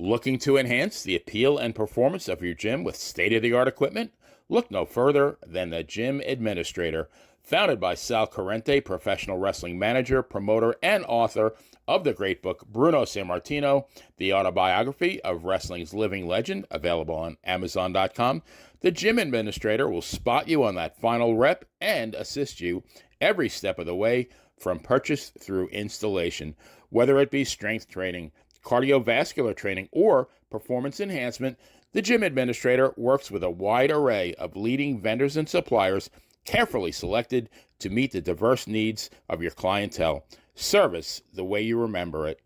Looking to enhance the appeal and performance of your gym with state-of-the-art equipment? Look no further than the Gym Administrator. Founded by Sal Corrente, professional wrestling manager, promoter, and author of the great book Bruno Sammartino, the autobiography of wrestling's living legend, available on Amazon.com, the Gym Administrator will spot you on that final rep and assist you every step of the way from purchase through installation, whether it be strength training, cardiovascular training, or performance enhancement. The Gym Administrator works with a wide array of leading vendors and suppliers carefully selected to meet the diverse needs of your clientele. Service the way you remember it.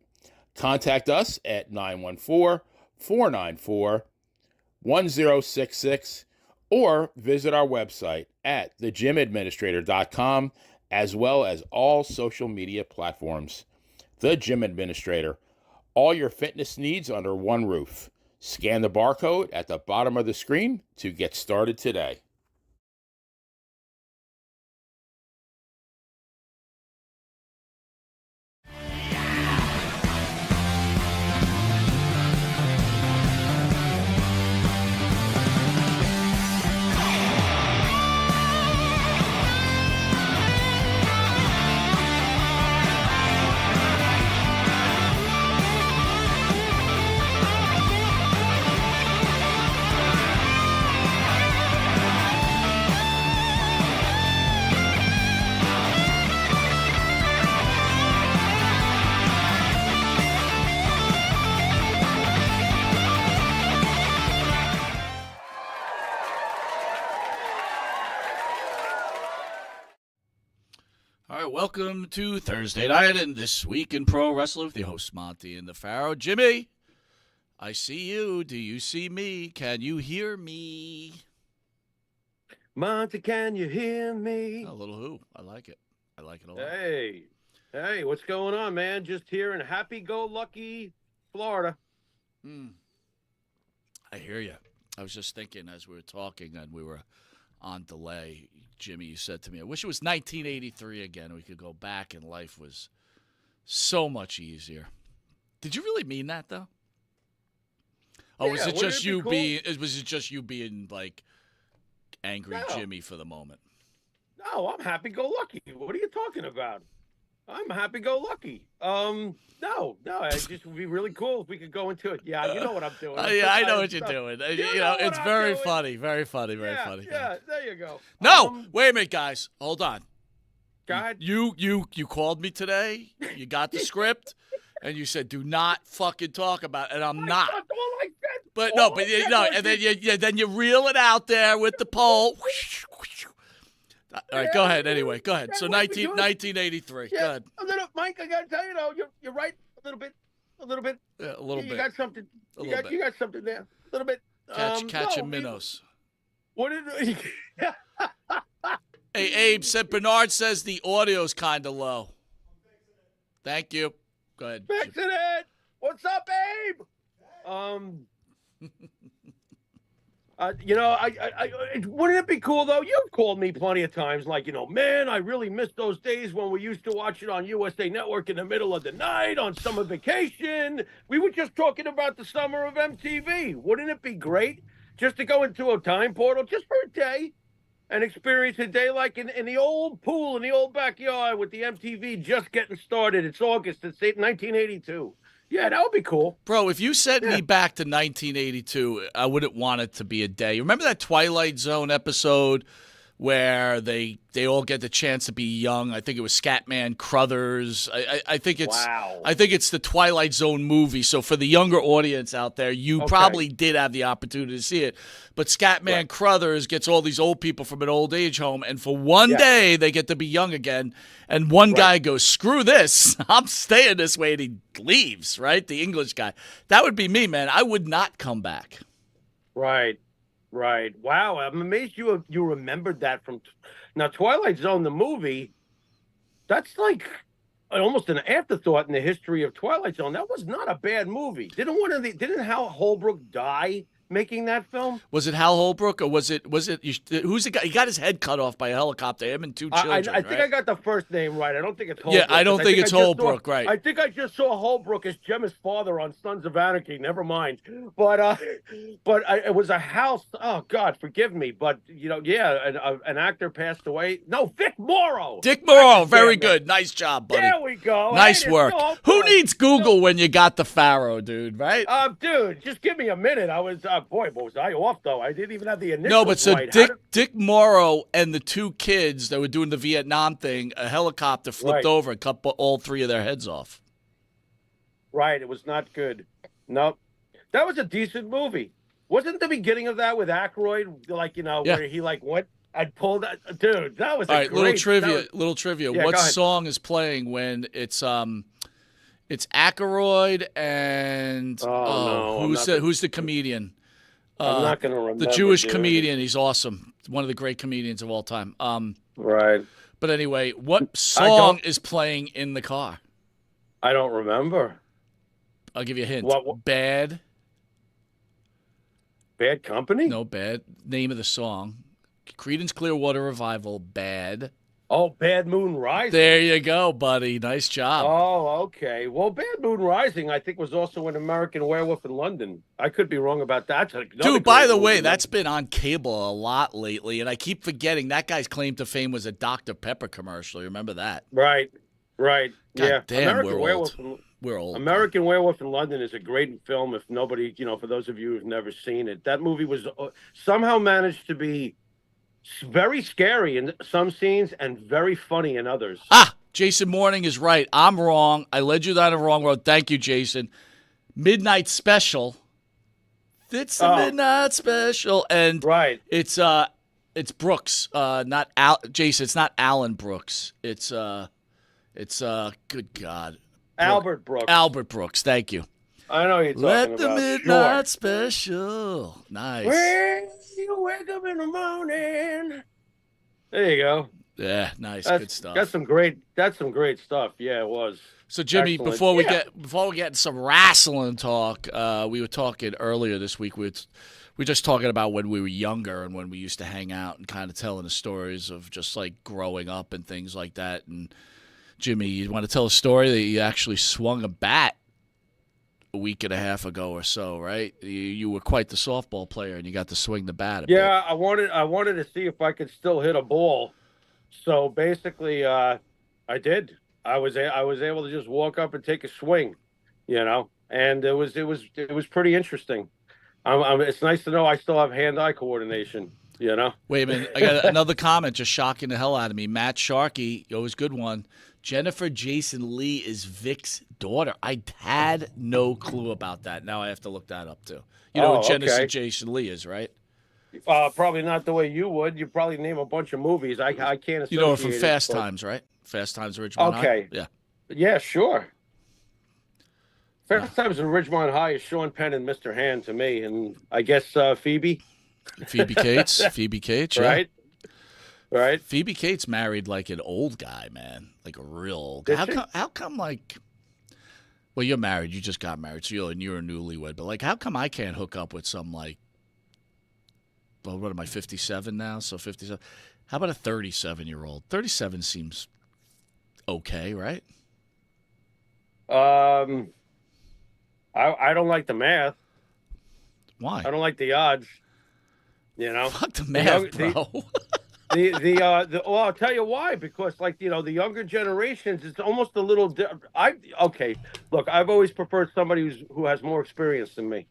Contact us at 914-494-1066 or visit our website at thegymadministrator.com, as well as all social media platforms. The Gym Administrator. All your fitness needs under one roof. Scan the barcode at the bottom of the screen to get started today. Welcome to Thursday night and This Week in Pro Wrestling with the host Monte and the Pharaoh. Jimmy, I see you. Do you see me? Can you hear me? Monte, can you hear me? A little who. I like it. I like it a lot. Hey, what's going on, man? Just here in happy-go-lucky Florida. I hear you. I was just thinking as we were talking and we were on delay, Jimmy, you said to me, I wish it was 1983 again. We could go back and life was so much easier. Did you really mean that, though? Oh, Yeah, was it just you cool? was it just you being like angry Jimmy for the moment? No, I'm happy-go-lucky. What are you talking about? I'm happy-go-lucky. No, it just would be really cool if we could go into it. Yeah, you know what I'm doing. I know what you're doing. You know it's very funny, very funny, very funny. Yeah, there you go. No, wait a minute, guys. Hold on. Go ahead. You called me today. You got the script, and you said, "Do not fucking talk about it," and I'm not. That's all I said. But All no, but I said no, was and then you reel it out there with the pole. All right, go ahead. Anyway, go ahead. So 1983. Yeah, Go ahead. a little, Mike. I gotta tell you, though, you're right. A little bit. Yeah, a little You bit. got something. A You little bit. got something there. A little bit. Catching minnows. What did? Hey, Abe said Bernard says the audio's kind of low. Thank you. Go ahead. Fixing it. What's up, Abe? Wouldn't it be cool though? You've called me plenty of times, like, man, I really miss those days when we used to watch it on USA Network in the middle of the night on summer vacation. We were just talking about the summer of MTV. Wouldn't it be great just to go into a time portal just for a day and experience a day like in the old pool in the old backyard with the MTV just getting started? It's August. It's 1982. Yeah, that would be cool. Bro, if you sent me back to 1982, I wouldn't want it to be a day. Remember that Twilight Zone episode where they all get the chance to be young? I think it was Scatman Crothers. I think it's I think it's the Twilight Zone movie. So for the younger audience out there, you probably did have the opportunity to see it. But Scatman Crothers gets all these old people from an old age home, and for one day they get to be young again. And one guy goes, "Screw this! I'm staying this way," and he leaves. Right, the English guy. That would be me, man. I would not come back. Right. Wow, I'm amazed you remembered that from. Now, Twilight Zone, the movie, that's like almost an afterthought in the history of Twilight Zone. That was not a bad movie. Didn't Hal Holbrook die making that film? Was it Hal Holbrook or was it who's the guy? He got his head cut off by a helicopter. Him and two children. I think I got the first name right. I don't think it's Yeah, Holbrook. I don't think it's Holbrook, right? I think I just saw Holbrook as Gemma's father on Sons of Anarchy. Never mind. But it was a house. Oh God, forgive me. But an actor passed away. No, Vic Morrow. Dick Morrow, very good. Nice job, buddy. There we go. Nice Hey, work. Who needs Google when you got the Pharaoh, dude? Right? Dude, just give me a minute. I was what was I off though? I didn't even have the initials. No, but so right. Dick Morrow and the two kids that were doing the Vietnam thing, a helicopter flipped over and cut all three of their heads off. Right, it was not good. Nope. That was a decent movie. Wasn't the beginning of that with Aykroyd, where he went and pulled that? Dude, that was all right. Little trivia. Yeah, what song is playing when it's Aykroyd and who's the comedian? I'm not going to remember. The Jewish comedian. He's awesome. One of the great comedians of all time. Right. But anyway, what song is playing in the car? I don't remember. I'll give you a hint. What? Bad. Bad Company? No, Bad. Name of the song. Creedence Clearwater Revival. Bad. Oh, Bad Moon Rising. There you go, buddy. Nice job. Oh, okay. Well, Bad Moon Rising, I think, was also an American Werewolf in London. I could be wrong about that. Dude, by the way, that's been on cable a lot lately, and I keep forgetting that guy's claim to fame was a Dr. Pepper commercial. You remember that? Right. God yeah. Damn, American Werewolf. We're old. American Werewolf in London is a great film. If nobody, for those of you who've never seen it, that movie was somehow managed to be very scary in some scenes and very funny in others. Jason Morning is right. I'm wrong. I led you down the wrong road. Thank you, Jason. Midnight Special. It's the Midnight Special, and right. It's Brooks, not Jason. It's not Alan Brooks. It's good God, Albert Brooks. Albert Brooks. Thank you. I know you're talking Let about. the Midnight Special. Nice. When you wake up in the morning. There you go. Yeah, nice. Good stuff. That's some great stuff. Yeah, it was. So Jimmy, Excellent. before we get into some wrestling talk, we were talking earlier this week. We were just talking about when we were younger and when we used to hang out and kind of telling the stories of just like growing up and things like that. And Jimmy, you want to tell a story that you actually swung a bat a week and a half ago or so, right? You were quite the softball player, and you got to swing the bat a bit. Yeah, I wanted to see if I could still hit a ball. So basically, I did. I was able to just walk up and take a swing, and it was pretty interesting. It's nice to know I still have hand-eye coordination. Wait a minute, I got another comment just shocking the hell out of me. Matt Sharkey, always good one. Jennifer Jason Leigh is Vic's daughter. I had no clue about that. Now I have to look that up too. You know who Jennifer Jason Leigh is, right? Probably not the way you would. You probably name a bunch of movies. I can't associate. You know her from Fast Times, right? Fast Times at Ridgemont High? Yeah. Yeah, sure. Fast Times at Ridgemont High is Sean Penn and Mr. Hand to me, and I guess Phoebe. Phoebe Cates. Phoebe Cates, yeah. Right. Phoebe Cates married like an old guy, man, like a real old guy. How come like? Well, you're married. You just got married, so you're a newlywed. But like, how come I can't hook up with some like? Well, what am I, 57 now? So 57. How about a 37-year-old? 37 seems okay, right? I don't like the math. Why? I don't like the odds. Fuck the math, bro. Well, I'll tell you why. Because the younger generations, it's almost a little. Look, I've always preferred somebody who has more experience than me.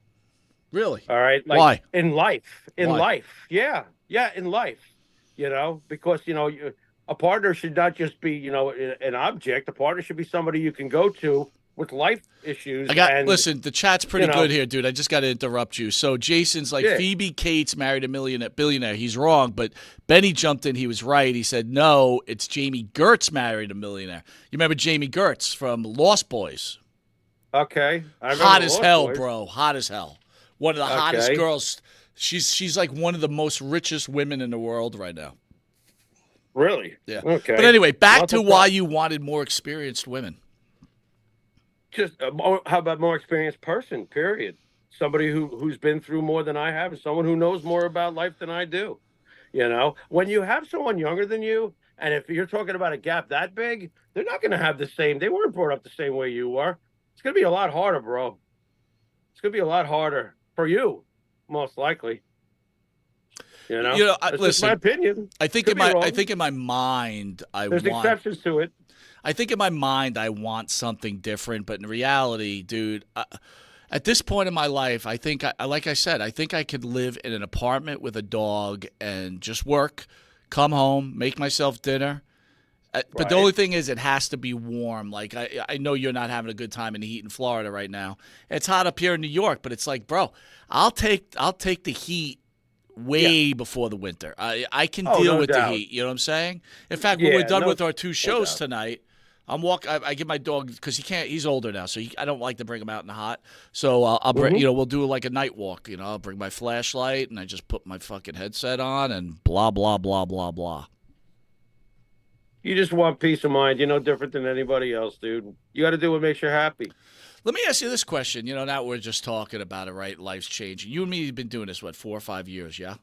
Really? All right. Why? In life. Why? Yeah, in life. Because a partner should not just be an object. A partner should be somebody you can go to with life issues. Listen, the chat's pretty good here, dude. I just got to interrupt you. So Jason's like, Phoebe Cates married a billionaire. He's wrong, but Benny jumped in. He was right. He said, no, it's Jamie Gertz married a millionaire. You remember Jamie Gertz from Lost Boys? Okay. Hot as hell, bro. Hot as hell. One of the hottest girls. She's like one of the most richest women in the world right now. Really? Yeah. Okay. But anyway, back to why you wanted more experienced women. Just how about more experienced person? Period. somebody who's been through more than I have, and someone who knows more about life than I do. You know, when you have someone younger than you, and if you're talking about a gap that big, they're not going to have the same. They weren't brought up the same way you were. It's going to be a lot harder, bro. It's going to be a lot harder for you, most likely. You know, that's listen, just my opinion. I think in my mind, there's exceptions to it. I think in my mind, I want something different, but in reality, dude, at this point in my life, I think, like I said, I think I could live in an apartment with a dog and just work, come home, make myself dinner. But the only thing is, it has to be warm. Like, I know you're not having a good time in the heat in Florida right now. It's hot up here in New York, but it's like, bro, I'll take the heat way before the winter. I can deal with the heat. You know what I'm saying? In fact, when we're done with our 2 shows tonight, I give my dog, because he's older now, so I don't like to bring him out in the hot. So I'll bring, we'll do like a night walk. I'll bring my flashlight and I just put my fucking headset on and blah blah blah blah blah. You just want peace of mind. You're no different than anybody else, dude. You got to do what makes you happy. Let me ask you this question. Now we're just talking about it, right? Life's changing. You and me have been doing this, 4 or 5 years, yeah?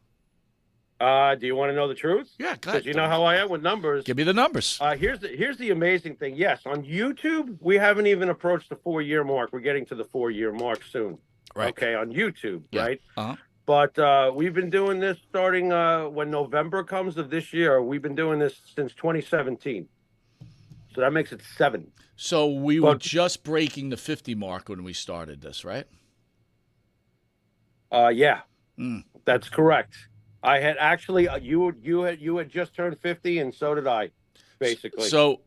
Do you want to know the truth? Yeah, go ahead. Because you know how I am with numbers. Give me the numbers. Here's the amazing thing. Yes, on YouTube, we haven't even approached the 4-year mark. We're getting to the 4-year mark soon. Right. Okay, on YouTube, yeah. right? Uh-huh. But we've been doing this starting when November comes of this year. We've been doing this since 2017. So that makes it 7. So we were just breaking the 50 mark when we started this, right? Yeah, that's correct. I had actually you had just turned 50, and so did I, basically. So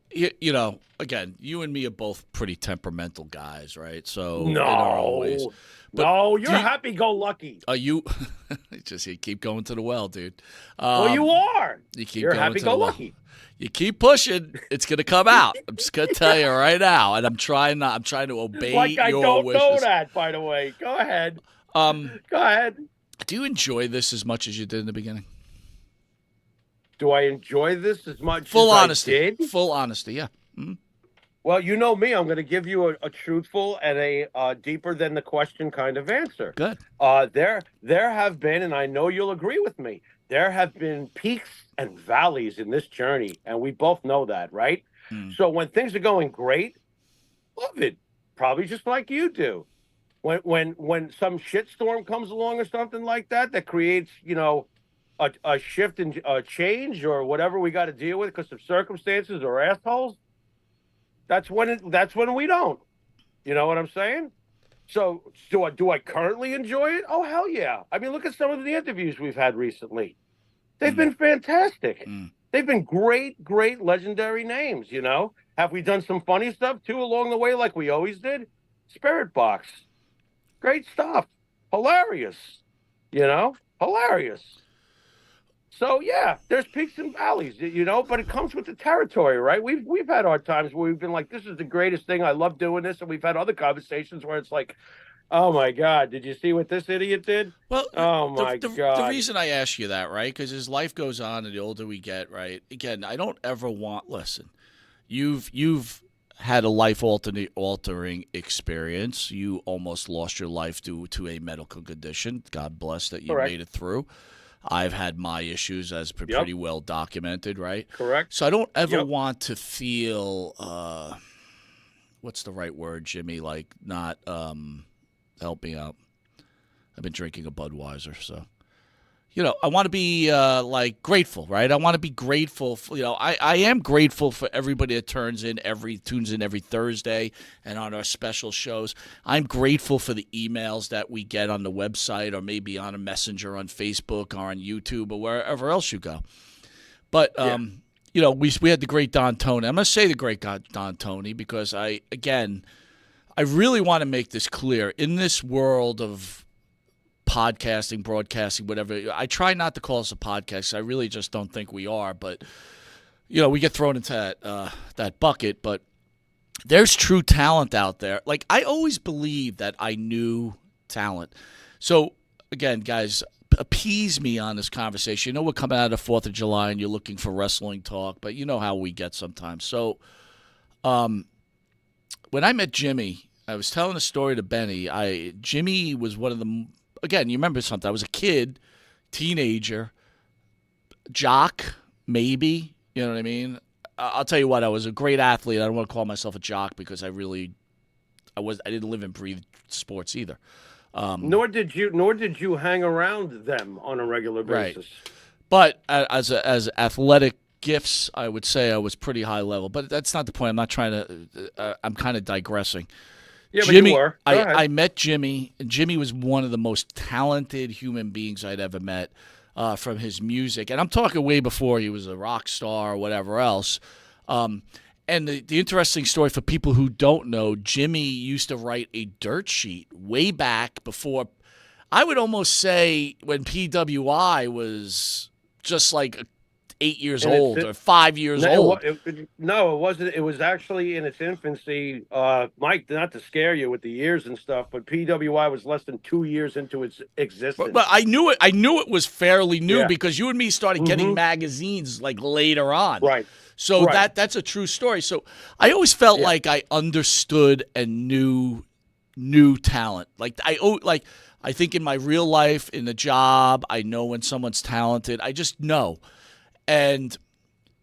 again, you and me are both pretty temperamental guys, right? So no, in our own ways. No, you're happy-go-lucky. You keep going to the well, dude. Well, you are. You're happy-go-lucky. You keep pushing, it's gonna come out. I'm just gonna tell you right now, and I'm trying to obey your wishes. I don't know that, by the way. Go ahead. Go ahead. Do you enjoy this as much as you did in the beginning? Do I enjoy this as much Full as honesty. I did? Full honesty, yeah. Mm-hmm. Well, you know me. I'm going to give you a truthful and a deeper than the question kind of answer. Good. There have been, and I know you'll agree with me, there have been peaks and valleys in this journey, and we both know that, right? So when things are going great, love it. Probably just like you do. When some shitstorm comes along or something like that creates, a shift and a change or whatever we got to deal with because of circumstances or assholes, that's when we don't. You know what I'm saying? So do I currently enjoy it? Oh, hell yeah. I mean, look at some of the interviews we've had recently. They've been fantastic. They've been great, legendary names, Have we done some funny stuff, too, along the way like we always did? Spirit Box. Great stuff. Hilarious. Hilarious. So, yeah, there's peaks and valleys, but it comes with the territory, right? We've had our times where we've been like, this is the greatest thing. I love doing this. And we've had other conversations where it's like, oh, my God, did you see what this idiot did? Well, God. The reason I ask you that, right, because as life goes on and the older we get, right, again, I don't ever listen, you've had a life-altering experience. You almost lost your life due to a medical condition. God bless that you made it through. I've had my issues as pretty well documented, right? Correct. So I don't ever want to feel, what's the right word, Jimmy? Like not, help me out. I've been drinking a Budweiser, so. I want to be grateful, right? I want to be grateful. I am grateful for everybody that tunes in every Thursday and on our special shows. I'm grateful for the emails that we get on the website or maybe on a messenger on Facebook or on YouTube or wherever else you go. But we had the great Don Tony. I'm going to say the great Don Tony because I really want to make this clear in this world of podcasting, broadcasting, whatever. I try not to call us a podcast. I really just don't think we are. But, we get thrown into that bucket. But there's true talent out there. Like, I always believed that I knew talent. So, again, guys, appease me on this conversation. We're coming out of 4th of July and you're looking for wrestling talk. But you know how we get sometimes. So, when I met Jimmy, I was telling a story to Benny. Jimmy was one of the, again, you remember something. I was a kid, teenager, jock, maybe. You know what I mean? I'll tell you what, I was a great athlete. I don't want to call myself a jock because I didn't live and breathe sports either. Nor did you hang around them on a regular basis. Right. But as athletic gifts, I would say I was pretty high level. But that's not the point. I'm not trying to. I'm kind of digressing. Yeah, Jimmy, but you were. Go ahead. I met Jimmy, and Jimmy was one of the most talented human beings I'd ever met from his music. And I'm talking way before he was a rock star or whatever else. And the interesting story for people who don't know, Jimmy used to write a dirt sheet way back before, I would almost say when PWI was just like 8 years old or 5 years old. No, it wasn't. It was actually in its infancy. Mike, not to scare you with the years and stuff, but PWI was less than 2 years into its existence. But I knew it. I knew it was fairly new Yeah. because you and me started getting magazines like later on. Right. So Right. that's a true story. So I always felt like I understood and knew talent. I think in my real life, in the job, I know when someone's talented. I just know. And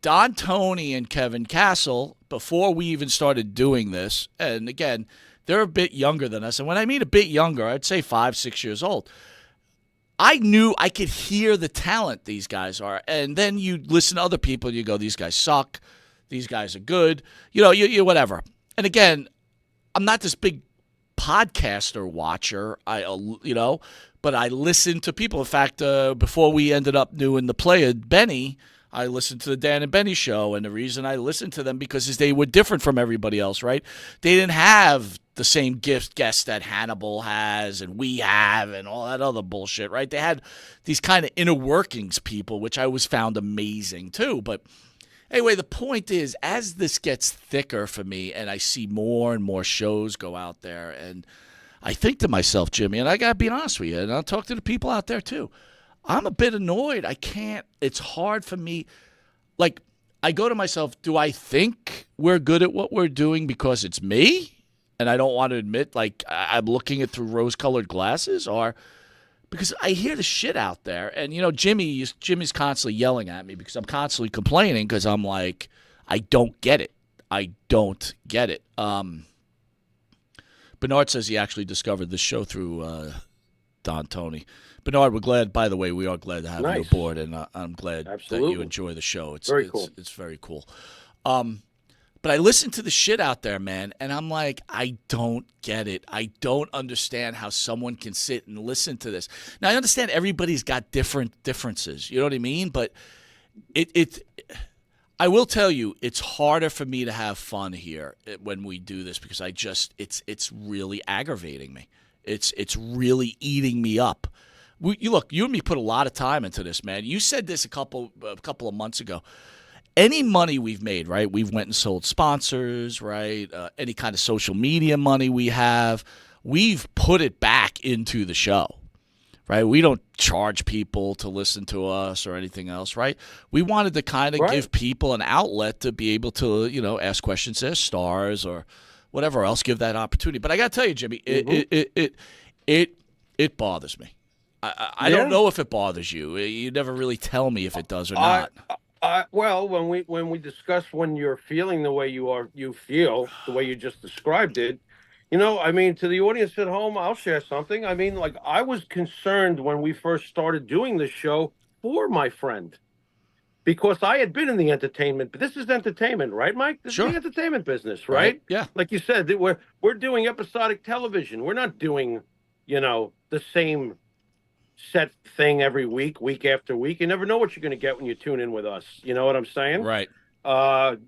Don Tony and Kevin Castle, before we even started doing this, and again, they're a bit younger than us. And when I mean a bit younger, I'd say 5, 6 years old. I knew I could hear the talent these guys are. And then you listen to other people and you go, these guys suck. These guys are good. You whatever. And again, I'm not this big podcaster watcher, but I listen to people. In fact, before we ended up doing the play of Benny, I listened to the Dan and Benny show, and the reason I listened to them because they were different from everybody else, right? They didn't have the same guests that Hannibal has and we have and all that other bullshit, right? They had these kind of inner workings people, which I always found amazing too. But anyway, the point is, as this gets thicker for me and I see more and more shows go out there, and I think to myself, Jimmy, and I got to be honest with you, and I'll talk to the people out there too, I'm a bit annoyed. It's hard for me. Like, I go to myself, do I think we're good at what we're doing because it's me? And I don't want to admit, like, I'm looking at through rose-colored glasses, or because I hear the shit out there. And, Jimmy's constantly yelling at me because I'm constantly complaining because I'm like, I don't get it. I don't get it. Bernard says he actually discovered this show through Don Tony. Bernard, we are glad to have you aboard, and I'm glad that you enjoy the show. It's very cool. It's very cool. But I listen to the shit out there, man, and I'm like, I don't get it. I don't understand how someone can sit and listen to this. Now, I understand everybody's got differences. You know what I mean? But I will tell you, it's harder for me to have fun here when we do this because it's really aggravating me. It's really eating me up. You and me put a lot of time into this, man. You said this a couple of months ago. Any money we've made, right? We've went and sold sponsors, right? Any kind of social media money we have, we've put it back into the show, right? We don't charge people to listen to us or anything else, right? We wanted to kind of give people an outlet to be able to, ask questions as stars or whatever else, give that opportunity. But I got to tell you, Jimmy, it bothers me. I don't know if it bothers you. You never really tell me if it does or not. Well, when we discuss when you're feeling the way you feel, the way you just described it, to the audience at home, I'll share something. I was concerned when we first started doing this show for my friend, because I had been in the entertainment, but this is entertainment, right, Mike? This is the entertainment business, right? Yeah. Like you said, we're doing episodic television. We're not doing, the same set thing every week after week. You never know what you're going to get when you tune in with us. You know what I'm saying? Right.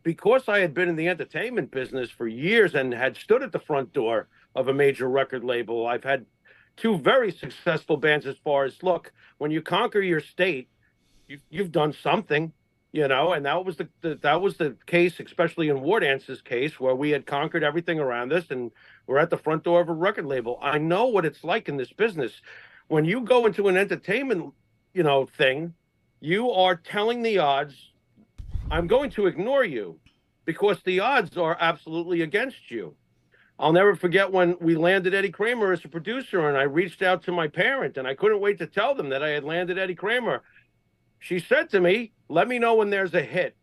Because I had been in the entertainment business for years and had stood at the front door of a major record label, I've had 2 very successful bands as far as, look, when you conquer your state, you've done something, and that was the case, especially in War Dance's case, where we had conquered everything around us and we're at the front door of a record label. I know what it's like in this business. When you go into an entertainment, thing, you are telling the odds, I'm going to ignore you because the odds are absolutely against you. I'll never forget when we landed Eddie Kramer as a producer, and I reached out to my parent, and I couldn't wait to tell them that I had landed Eddie Kramer. She said to me, "Let me know when there's a hit,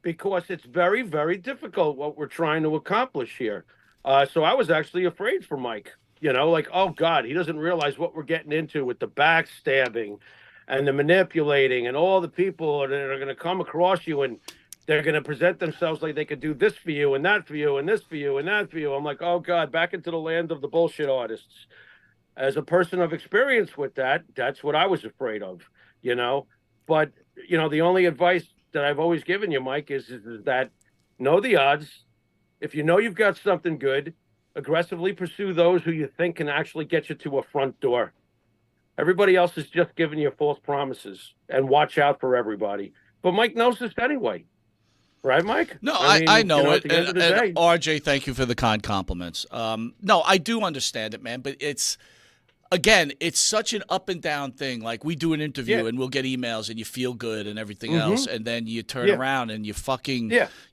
because it's very, very difficult what we're trying to accomplish here." So I was actually afraid for Mike, like, oh God, he doesn't realize what we're getting into with the backstabbing and the manipulating and all the people that are going to come across you, and they're going to present themselves like they could do this for you and that for you and this for you and that for you. I'm like, oh God, back into the land of the bullshit artists. As a person of experience with that, that's what I was afraid of, you know. But, the only advice that I've always given you, Mike, is that know the odds. If you know you've got something good, aggressively pursue those who you think can actually get you to a front door. Everybody else is just giving you false promises, and watch out for everybody. But Mike knows this anyway. Right, Mike? No, mean, I know at it. the end of the day. RJ, thank you for the kind compliments. No, I do understand it, man. But it's such an up and down thing. Like, we do an interview and we'll get emails and you feel good and everything else, and then you turn around and you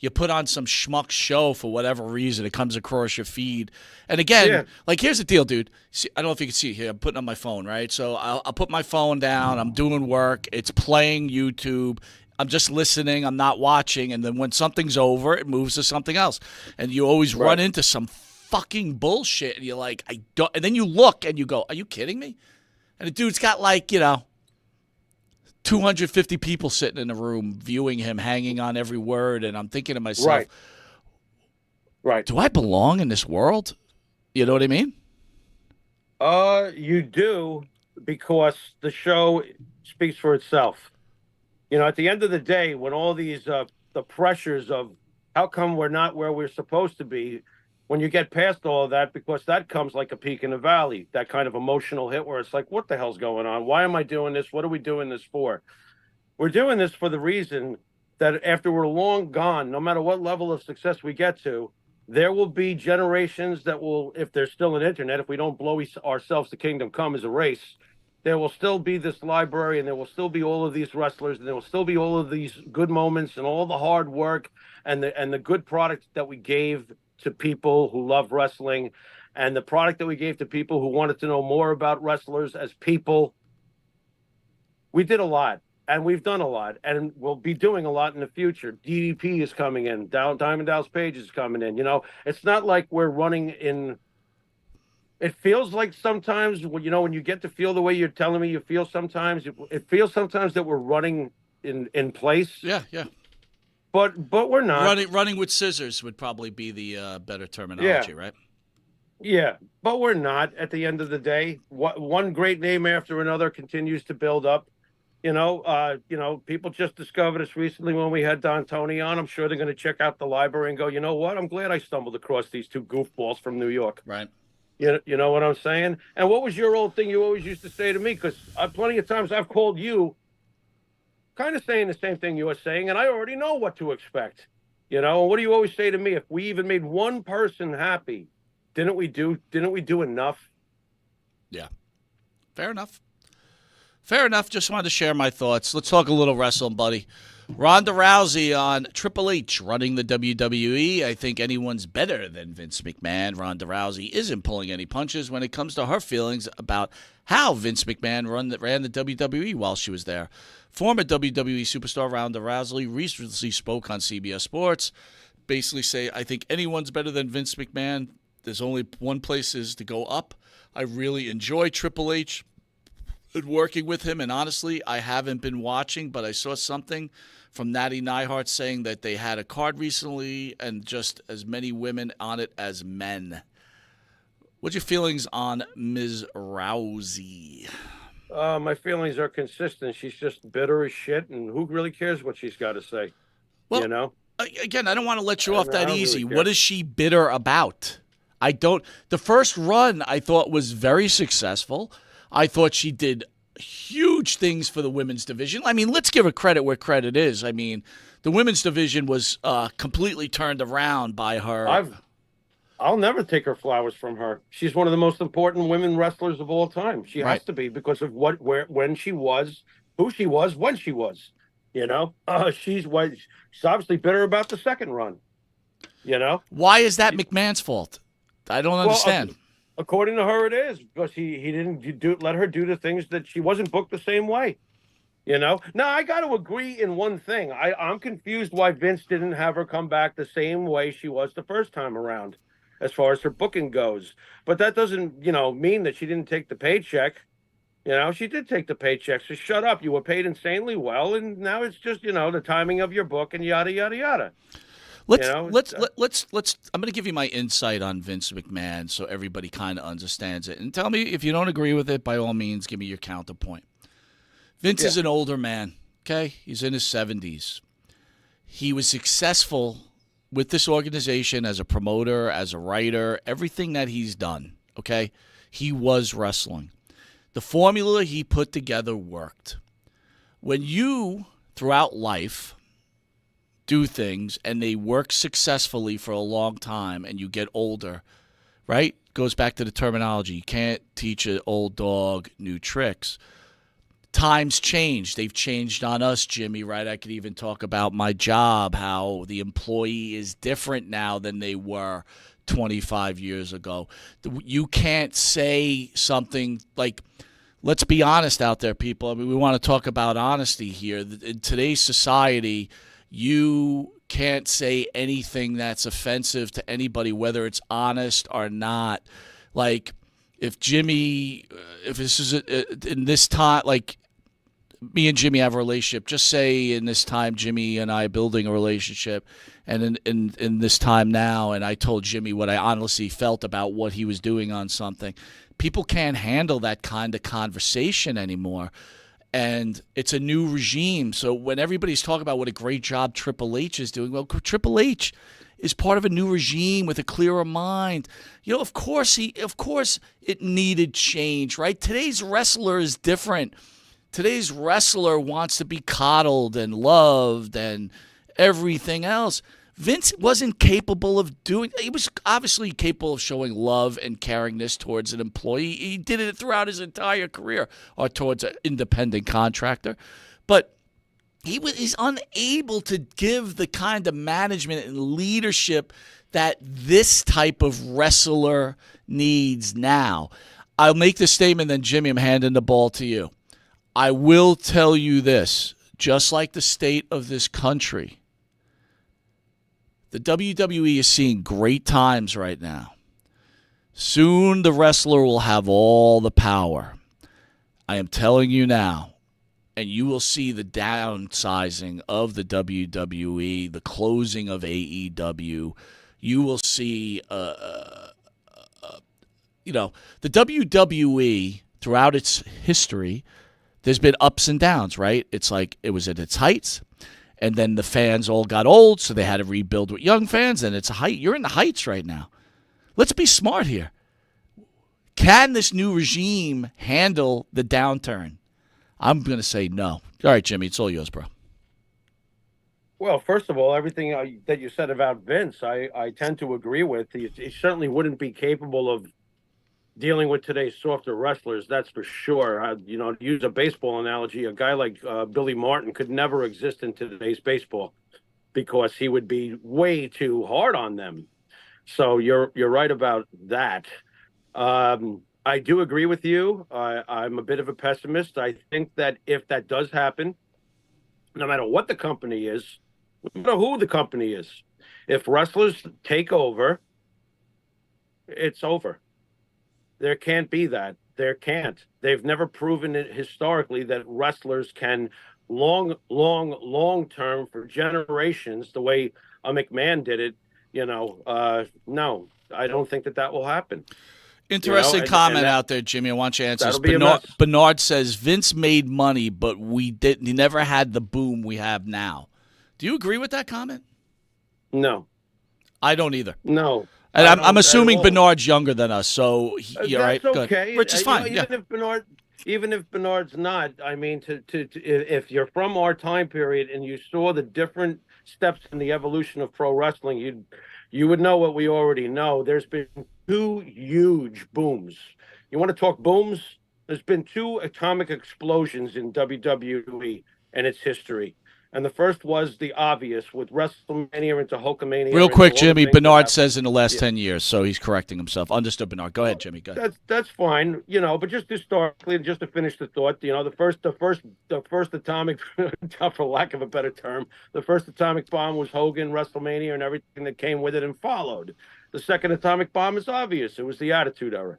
you put on some schmuck show for whatever reason. It comes across your feed. And again, like, here's the deal, dude. See, I don't know if you can see it here. I'm putting on my phone, right? So I'll put my phone down. I'm doing work. It's playing YouTube. I'm just listening. I'm not watching. And then when something's over, it moves to something else. And you always run into some fucking bullshit. And you're like, I don't. And then you look and you go, are you kidding me? And the dude's got 250 people sitting in a room viewing him, hanging on every word. And I'm thinking to myself, right. Do I belong in this world? You know what I mean? You do, because the show speaks for itself. At the end of the day, when all these the pressures of how come we're not where we're supposed to be, when you get past all of that, because that comes like a peak in the valley, that kind of emotional hit where it's like, what the hell's going on? Why am I doing this? What are we doing this for? We're doing this for the reason that after we're long gone, no matter what level of success we get to, there will be generations that will, if there's still an internet, if we don't blow ourselves to kingdom come as a race, there will still be this library, and there will still be all of these wrestlers, and there will still be all of these good moments and all the hard work and the good product that we gave to people who love wrestling, and the product that we gave to people who wanted to know more about wrestlers as people. We did a lot, and we've done a lot, and we'll be doing a lot in the future. DDP is coming in. Diamond Dallas Page is coming in. It's not like we're running in. It feels like sometimes, when you get to feel the way you're telling me you feel sometimes, it feels sometimes that we're running in place. Yeah. But we're not. Running with scissors would probably be the better terminology, right? Yeah, but we're not. At the end of the day, one great name after another continues to build up. People just discovered us recently when we had Don Tony on. I'm sure they're going to check out the library and go, you know what? I'm glad I stumbled across these two goofballs from New York. Right. You know what I'm saying? And what was your old thing you always used to say to me? Because plenty of times I've called you kind of saying the same thing you were saying, and I already know what to expect. And what do you always say to me? If we even made one person happy, didn't we do enough? Yeah. Fair enough. Just wanted to share my thoughts. Let's talk a little wrestling, buddy. Ronda Rousey on Triple H running the WWE. I think anyone's better than Vince McMahon. Ronda Rousey isn't pulling any punches when it comes to her feelings about how Vince McMahon ran the WWE while she was there. Former WWE superstar Ronda Rousey recently spoke on CBS Sports, basically say, I think anyone's better than Vince McMahon. There's only one place is to go up. I really enjoy Triple H and working with him, and honestly, I haven't been watching, but I saw something from Natty Neihart saying that they had a card recently and just as many women on it as men. What's your feelings on Ms. Rousey? My feelings are consistent. She's just bitter as shit, and who really cares what she's got to say? Well, again, I don't want to let you off that easy. Really what is she bitter about? The first run I thought was very successful. I thought she did huge things for the women's division. I mean, let's give her credit where credit is. I mean, the women's division was completely turned around by her. I'll never take her flowers from her. She's one of the most important women wrestlers of all time. She has to be, because of when she was, who she was, when she was. She's obviously bitter about the second run. Why is that McMahon's fault? I don't Well, understand. according to her, it is because he didn't let her do the things that she wasn't booked the same way. Now I got to agree in one thing. I'm confused why Vince didn't have her come back the same way she was the first time around, as far as her booking goes. But that doesn't, mean that she didn't take the paycheck. She did take the paycheck. So shut up. You were paid insanely well, and now it's just, the timing of your book and yada yada yada. Let's I'm going to give you my insight on Vince McMahon so everybody kind of understands it. And tell me if you don't agree with it, by all means, give me your counterpoint. Vince is an older man, okay? He's in his 70s. He was successful with this organization as a promoter, as a writer, everything that he's done, okay? He was wrestling. The formula he put together worked. When you, throughout life, do things and they work successfully for a long time and you get older, right? Goes back to the terminology. You can't teach an old dog new tricks. Times change. They've changed on us, Jimmy, right? I could even talk about my job, how the employee is different now than they were 25 years ago. You can't say something like, let's be honest out there, people. I mean, we want to talk about honesty here. In today's society, you can't say anything that's offensive to anybody, whether it's honest or not. Like, if this is in this time, like me and Jimmy have a relationship, just say in this time, Jimmy and I are building a relationship, and in this time now, and I told Jimmy what I honestly felt about what he was doing on something. People can't handle that kind of conversation anymore. And it's a new regime. So when everybody's talking about what a great job Triple H is doing, well, Triple H is part of a new regime with a clearer mind. Of course it needed change, right? Today's wrestler is different. Today's wrestler wants to be coddled and loved and everything else. Vince wasn't capable of doing. He was obviously capable of showing love and caringness towards an employee. He did it throughout his entire career, or towards an independent contractor. But he's unable to give the kind of management and leadership that this type of wrestler needs now. I'll make this statement, then, Jimmy, I'm handing the ball to you. I will tell you this, just like the state of this country, the WWE is seeing great times right now. Soon the wrestler will have all the power. I am telling you now, and you will see the downsizing of the WWE, the closing of AEW. You will see, the WWE throughout its history, there's been ups and downs, right? It's like it was at its heights. And then the fans all got old, so they had to rebuild with young fans, and it's a height. You're in the heights right now. Let's be smart here. Can this new regime handle the downturn? I'm going to say no. All right, Jimmy, it's all yours, bro. Well, first of all, everything that you said about Vince, I tend to agree with. He certainly wouldn't be capable of dealing with today's softer wrestlers, that's for sure. To use a baseball analogy, a guy like Billy Martin could never exist in today's baseball because he would be way too hard on them. So you're right about that. I do agree with you. I'm a bit of a pessimist. I think that if that does happen, no matter what the company is, no matter who the company is, if wrestlers take over, it's over. There can't be that. There can't. They've never proven it historically that wrestlers can long term for generations, the way a McMahon did it. No, I don't think that will happen. Interesting comment out there, Jimmy. I want you to answer this. Bernard says Vince made money, but he never had the boom we have now. Do you agree with that comment? No. I don't either. No. And I'm assuming Bernard's younger than us, so that's okay. Which is fine. Even if Bernard's not, I mean, if you're from our time period and you saw the different steps in the evolution of pro wrestling, you would know what we already know. There's been 2 huge booms. You want to talk booms? There's been 2 atomic explosions in WWE and its history. And the first was the obvious with WrestleMania into Hulkamania. Real into quick, all the Jimmy, things that Bernard happened. says in the last Yeah. 10 years, so he's correcting himself. Understood, Bernard. Go ahead, Jimmy. Go ahead. That's fine, but just historically, just to finish the thought, the first atomic, for lack of a better term, the first atomic bomb was Hogan, WrestleMania, and everything that came with it and followed. The second atomic bomb is obvious. It was the Attitude Era.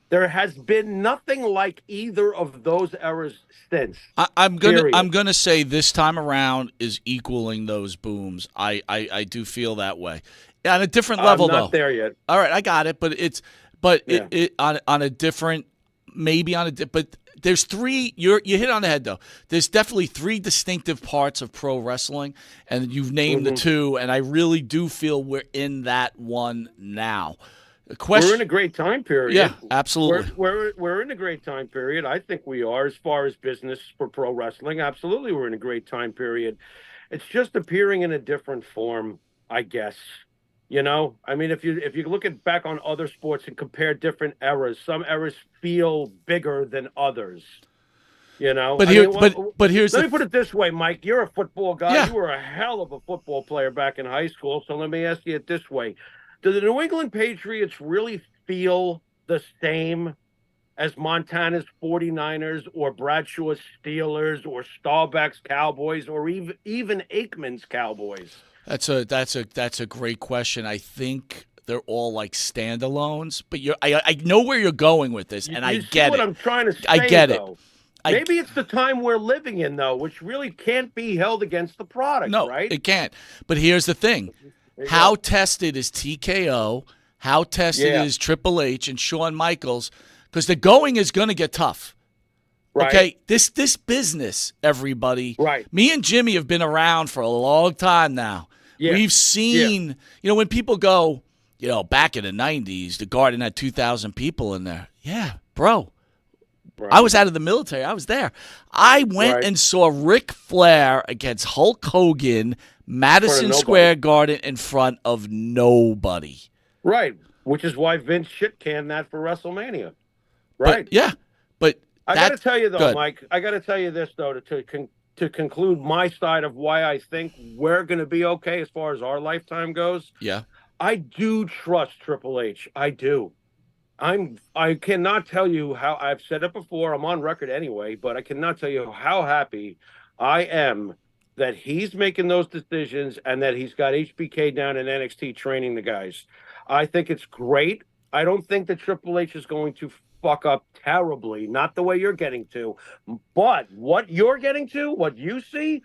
There has been nothing like either of those eras since. I'm period. gonna say this time around is equaling those booms. I do feel that way. On a different level, I'm not though. there yet. All right, I got it, but Yeah. it on a different, maybe on a but there's three. You hit on the head though. There's definitely three distinctive parts of pro wrestling, and you've named the two, and I really do feel we're in that one now. The question, We're in a great time period. yeah, absolutely. We're in a great time period. I think we are, as far as business for pro wrestling. Absolutely, we're in a great time period. It's just appearing in a different form, I guess. I mean, if you look at back on other sports and compare different eras, some eras feel bigger than others. But I here, mean, but here's let the me put it this way, Mike. You're a football guy. Yeah. You were a hell of a football player back in high school. So let me ask you it this way: do the New England Patriots really feel the same as Montana's 49ers or Bradshaw's Steelers or Staubach's Cowboys or even Aikman's Cowboys? That's a great question. I think they're all like standalones, but I know where you're going with this, and I see get what it. I'm trying to say, I get it. though. Maybe it's the time we're living in, though, which really can't be held against the product, No, right? it can't. But here's the thing: how tested is TKO? How tested is Triple H and Shawn Michaels? Because the going is going to get tough. Right. Okay, this business, everybody. Right. Me and Jimmy have been around for a long time now. Yeah. We've seen, when people go, back in the 90s, the Garden had 2,000 people in there. Yeah, bro. Right. I was out of the military. I was there. I went and saw Ric Flair against Hulk Hogan, Madison Square Garden, in front of nobody. Right, which is why Vince shit-canned that for WrestleMania. Right. But I got to tell you, though, Mike, I got to tell you this, though, to conclude my side of why I think we're going to be okay as far as our lifetime goes. Yeah. I do trust Triple H. I do. I cannot tell you how, I've said it before, I'm on record anyway, but I cannot tell you how happy I am that he's making those decisions and that he's got HBK down in NXT training the guys. I think it's great. I don't think that Triple H is going to fuck up terribly, not the way you're getting to, but what you're getting to, what you see,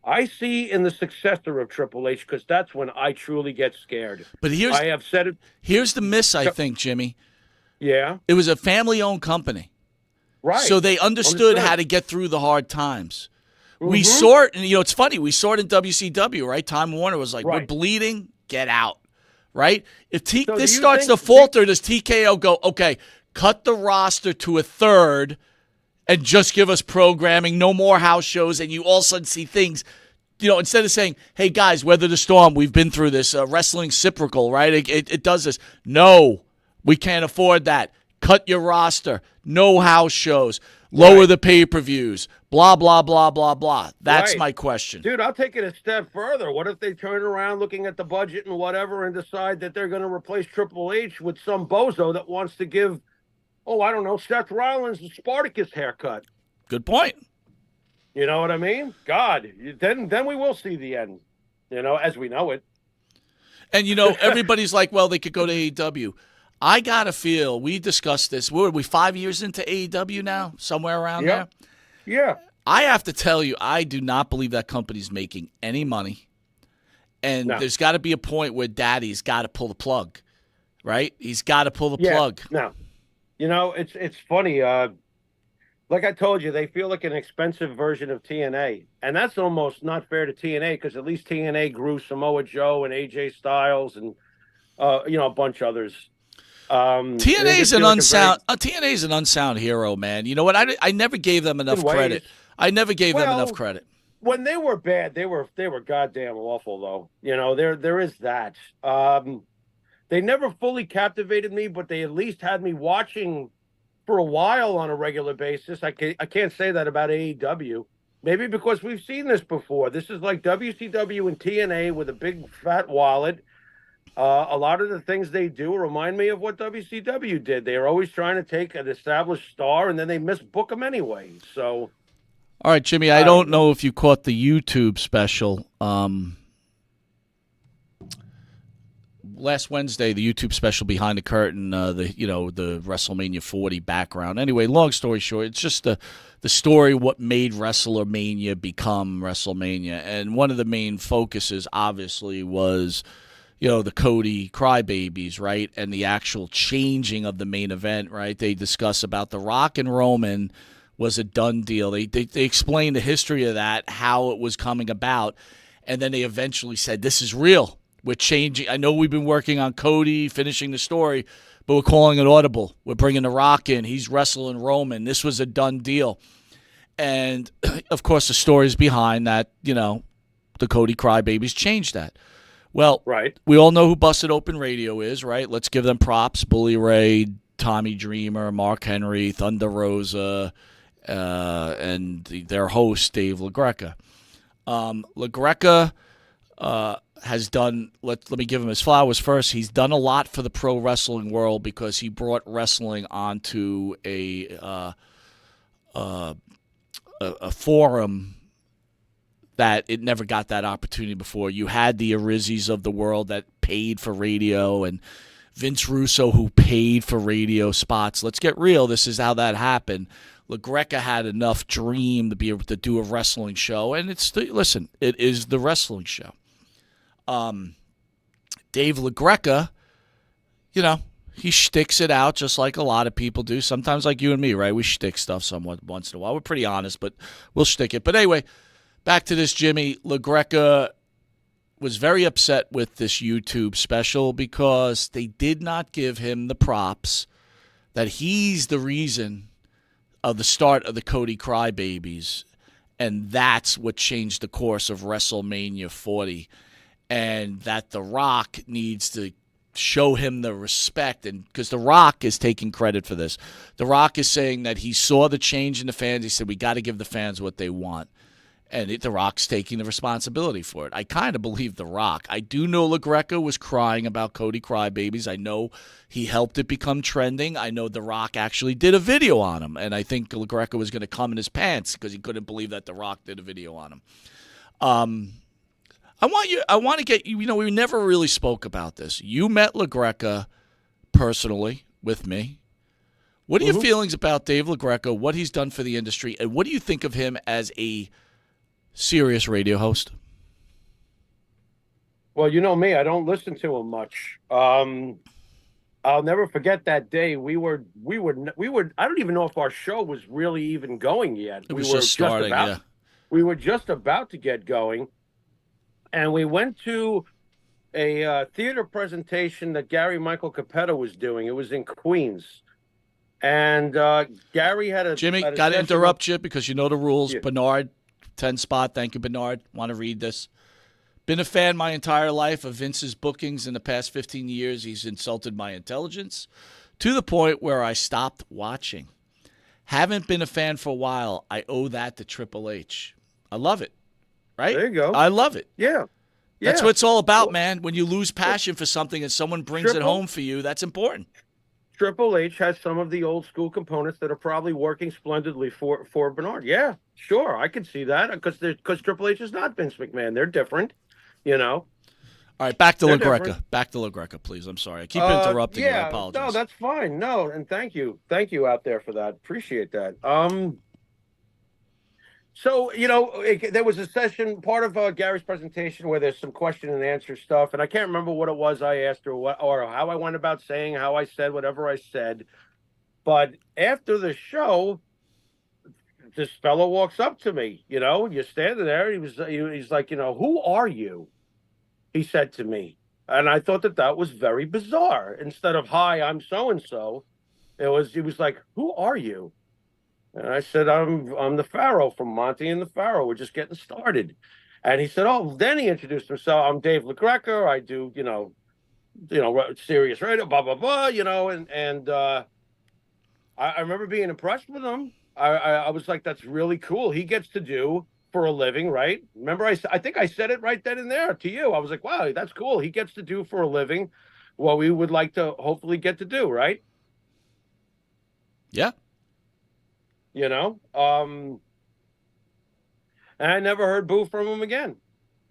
I see in the successor of Triple H, because that's when I truly get scared. But I have said it. Here's the miss, I think, Jimmy. Yeah. It was a family-owned company. Right. So they understood how to get through the hard times. We saw it, and it's funny, we saw it in WCW, right? Time Warner was like, we're bleeding, get out. Right? If this starts to falter, does TKO go, okay, cut the roster to a third and just give us programming, no more house shows, and you all of a sudden see things, instead of saying, hey, guys, weather the storm, we've been through this, wrestling's cyclical, right? It does this. No, we can't afford that. Cut your roster. No house shows. Lower the pay-per-views. Blah, blah, blah, blah, blah. That's my question. Dude, I'll take it a step further. What if they turn around looking at the budget and whatever and decide that they're going to replace Triple H with some bozo that wants to give, I don't know, Seth Rollins the Spartacus haircut? Good point. You know what I mean? God, then we will see the end, as we know it. And, everybody's like, well, they could go to AEW. I got to feel, we discussed this, what are we 5 years into AEW now? Somewhere around there? Yeah. I have to tell you, I do not believe that company's making any money. And there's got to be a point where Daddy's got to pull the plug, right? He's got to pull the plug. No. It's funny. Like I told you, they feel like an expensive version of TNA. And that's almost not fair to TNA, because at least TNA grew Samoa Joe and AJ Styles and, a bunch of others. TNA's an unsound hero, man. You know what? I never gave them enough credit. I never gave them enough credit. When they were bad, they were goddamn awful, though. There is that. They never fully captivated me, but they at least had me watching for a while on a regular basis. I can't say that about AEW. Maybe because we've seen this before. This is like WCW and TNA with a big fat wallet. A lot of the things they do remind me of what WCW did. They are always trying to take an established star and then they misbook them anyway. So, All right, Jimmy, I don't know if you caught the YouTube special. Last Wednesday, the YouTube special Behind the Curtain, the WrestleMania 40 background. Anyway, long story short, it's just the story what made WrestleMania become WrestleMania. And one of the main focuses, obviously, was the Cody crybabies, right? And the actual changing of the main event, right? They discuss about The Rock and Roman was a done deal. They explained the history of that, how it was coming about, and then they eventually said, this is real. We're changing. I know we've been working on Cody, finishing the story, but we're calling it audible. We're bringing The Rock in. He's wrestling Roman. This was a done deal. And, of course, the stories behind that, the Cody crybabies changed that. Well, right. We all know who Busted Open Radio is, right? Let's give them props. Bully Ray, Tommy Dreamer, Mark Henry, Thunder Rosa, and their host, Dave LaGreca. LaGreca has done, let me give him his flowers first. He's done a lot for the pro wrestling world because he brought wrestling onto a forum that it never got that opportunity before. You had the Arizzis of the world that paid for radio and Vince Russo who paid for radio spots. Let's get real. This is how that happened. LaGreca had enough dream to be able to do a wrestling show, and it is the wrestling show. Dave LaGreca, he shticks it out just like a lot of people do. Sometimes like you and me, right? We shtick stuff somewhat once in a while. We're pretty honest, but we'll shtick it. But anyway, back to this, Jimmy. LaGreca was very upset with this YouTube special because they did not give him the props that he's the reason of the start of the Cody Crybabies, and that's what changed the course of WrestleMania 40. And that The Rock needs to show him the respect, and because The Rock is taking credit for this. The Rock is saying that he saw the change in the fans. He said, we got to give the fans what they want. And The Rock's taking the responsibility for it. I kind of believe The Rock. I do know LaGreca was crying about Cody Crybabies. I know he helped it become trending. I know The Rock actually did a video on him, and I think LaGreca was going to come in his pants because he couldn't believe that The Rock did a video on him. I want to get you, we never really spoke about this. You met LaGreca personally with me. What are your feelings about Dave LaGreca, what he's done for the industry, and what do you think of him as a serious radio host? Well, you know me, I don't listen to him much. I'll never forget that day. We were. I don't even know if our show was really even going yet. It was just starting. Yeah. We were just about to get going. And we went to a theater presentation that Gary Michael Capetta was doing. It was in Queens. And Gary had a... Jimmy, got to interrupt you because you know the rules. Yeah. Bernard, 10 spot. Thank you, Bernard. Want to read this. Been a fan my entire life of Vince's bookings. In the past 15 years, he's insulted my intelligence to the point where I stopped watching. Haven't been a fan for a while. I owe that to Triple H. I love it. Right? There you go. I love it. Yeah. That's what it's all about, man. When you lose passion for something and someone brings it home for you, that's important. Triple H has some of the old school components that are probably working splendidly for Bernard. Yeah, sure. I can see that because Triple H is not Vince McMahon. They're different, All right, back to LaGreca. Back to LaGreca, please. I'm sorry. I keep interrupting you. I apologize. No, that's fine. No, and thank you. Thank you out there for that. Appreciate that. So, there was a session, part of Gary's presentation, where there's some question and answer stuff, and I can't remember what it was I asked or how I went about saying how I said whatever I said. But after the show, this fellow walks up to me, you're standing there. He's like, who are you? He said to me. And I thought that was very bizarre. Instead of, hi, I'm so-and-so, he was like, who are you? And I said, I'm the Pharaoh from Monte and the Pharaoh. We're just getting started. And he said, oh, then he introduced himself. I'm Dave LaGreca. I do, serious radio, blah, blah, blah, and I remember being impressed with him. I was like, that's really cool. He gets to do for a living, right? Remember, I think I said it right then and there to you. I was like, wow, that's cool. He gets to do for a living what we would like to hopefully get to do, right? Yeah. You know, and I never heard boo from him again.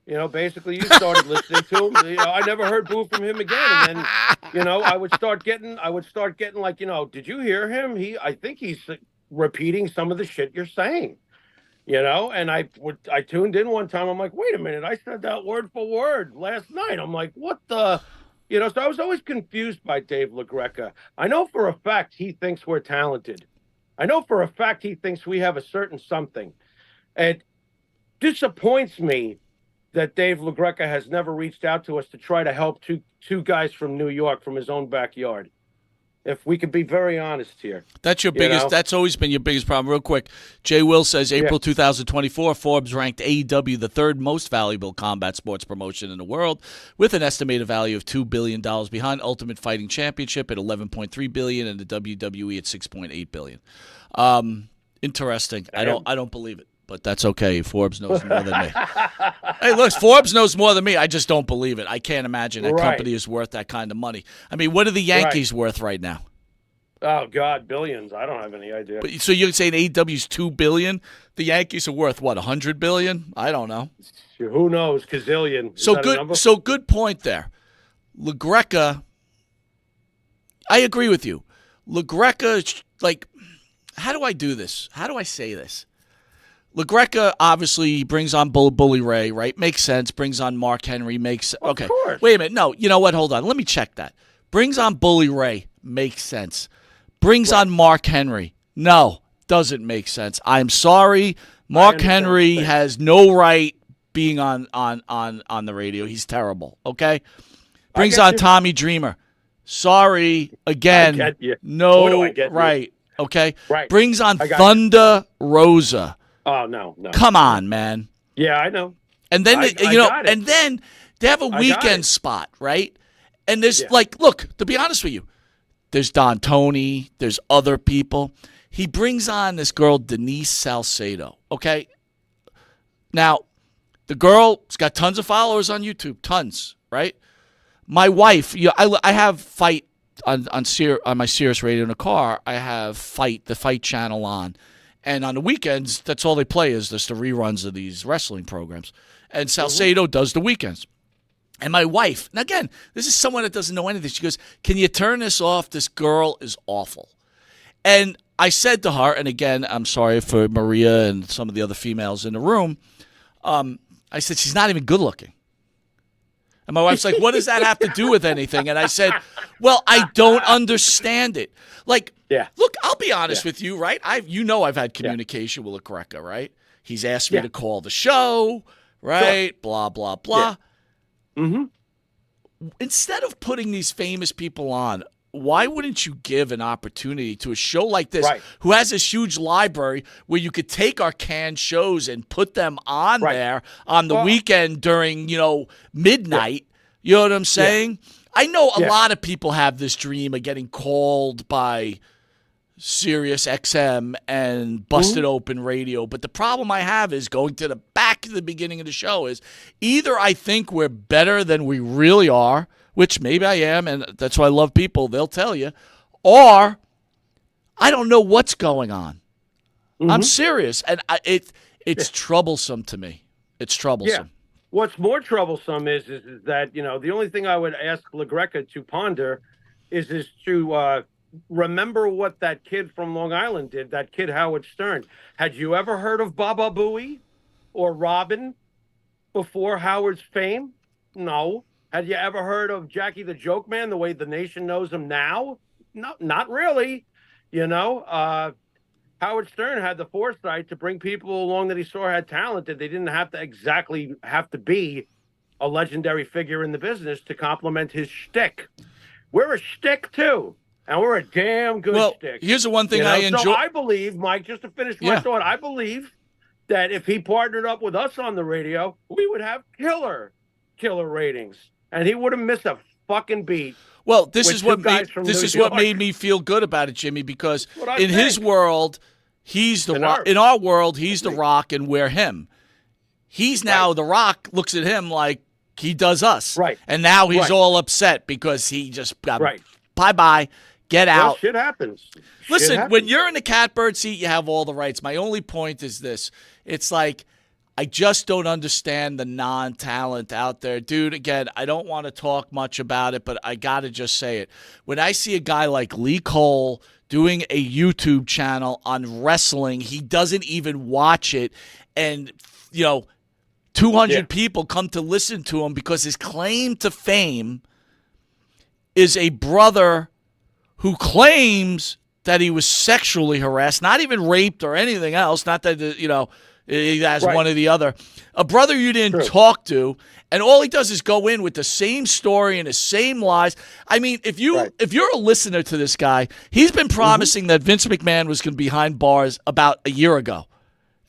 You know, basically, you started listening to him. You know, I never heard boo from him again. And then, you know, I would start getting like, you know, did you hear him? I think he's repeating some of the shit you're saying. You know, and I tuned in one time. I'm like, wait a minute, I said that word for word last night. I'm like, what the, you know? So I was always confused by Dave LaGreca. I know for a fact he thinks we're talented. I know for a fact he thinks we have a certain something. It disappoints me that Dave LaGreca has never reached out to us to try to help two guys from New York from his own backyard. If we could be very honest here. That's your biggest. That's always been your biggest problem. Real quick, Jay Will says April 2024, Forbes ranked AEW the third most valuable combat sports promotion in the world, with an estimated value of $2 billion behind Ultimate Fighting Championship at $11.3 billion and the WWE at $6.8 billion. Interesting. Damn. I don't believe it, but that's okay. Forbes knows more than me. Hey, look, Forbes knows more than me. I just don't believe it. I can't imagine that company is worth that kind of money. I mean, what are the Yankees worth right now? Oh, God, billions. I don't have any idea. But, so you're saying AEW's $2 billion? The Yankees are worth, what, $100 billion? I don't know. Who knows? Gazillion. So good point there. LaGreca, I agree with you. LaGreca, like, how do I do this? How do I say this? LaGreca obviously brings on Bully Ray, right? Makes sense. Brings on Mark Henry. Okay. Of course. Wait a minute. No, you know what? Hold on. Let me check that. Brings on Bully Ray. Makes sense. Brings on Mark Henry. No, doesn't make sense. I'm sorry. Mark Henry has no right being on the radio. He's terrible. Okay. Brings on Tommy Dreamer. Sorry. Again. I get you. No. I get right. You. Okay. Right. Brings on Thunder Rosa. Oh, no. Come on, man. Yeah, I know. And then and then they have a weekend spot, right? And there's look, to be honest with you, there's Don Tony, there's other people. He brings on this girl, Denise Salcedo, okay? Now, the girl's got tons of followers on YouTube, tons, right? My wife, I have Fight on my Sirius radio in the car. I have the Fight channel on. And on the weekends, that's all they play is just the reruns of these wrestling programs. And Salcedo does the weekends. And my wife, and again, this is someone that doesn't know anything. She goes, can you turn this off? This girl is awful. And I said to her, and again, I'm sorry for Maria and some of the other females in the room, I said, she's not even good looking. And my wife's like, what does that have to do with anything? And I said, well, I don't understand it. Like, look, I'll be honest with you, right? I've had communication with LaGreca, right? He's asked me to call the show, right? Sure. Blah, blah, blah. Yeah. Mm-hmm. Instead of putting these famous people on, why wouldn't you give an opportunity to a show like this who has this huge library where you could take our canned shows and put them on there on the weekend during, midnight? You know what I'm saying? Yeah. I know a lot of people have this dream of getting called by Sirius XM and Busted Open Radio, but the problem I have is going to the back of the beginning of the show is either I think we're better than we really are, which maybe I am, and that's why I love people, they'll tell you, or I don't know what's going on. I'm serious, and it's troublesome to me. It's troublesome. Yeah. What's more troublesome is that, the only thing I would ask LaGreca to ponder is to remember what that kid from Long Island did, that kid Howard Stern. Had you ever heard of Baba Booey or Robin before Howard's fame? No. Had you ever heard of Jackie the Joke Man the way the nation knows him now? No, not really. Howard Stern had the foresight to bring people along that he saw had talent that they didn't have to be a legendary figure in the business to complement his shtick. We're a shtick too, and we're a damn good shtick. Here's the one thing I enjoy. So I believe, Mike, just to finish my thought, I believe that if he partnered up with us on the radio, we would have killer ratings, and he wouldn't miss a fucking beat. Well, this is what made me feel good about it, Jimmy, because in his world, he's the Rock. In our world, he's the Rock, and we're him. He's now the Rock looks at him like he does us. Right. And now he's all upset because he just got bye-bye, get out. Well, shit happens. Listen, when you're in the catbird seat, you have all the rights. My only point is this. It's like I just don't understand the non-talent out there. Dude, again, I don't want to talk much about it, but I got to just say it. When I see a guy like Lee Cole doing a YouTube channel on wrestling, he doesn't even watch it, and, 200 people come to listen to him because his claim to fame is a brother who claims that he was sexually harassed, not even raped or anything else, not that, he has one or the other. A brother you didn't talk to, and all he does is go in with the same story and the same lies. I mean, if you're a listener to this guy, he's been promising that Vince McMahon was going to be behind bars about a year ago.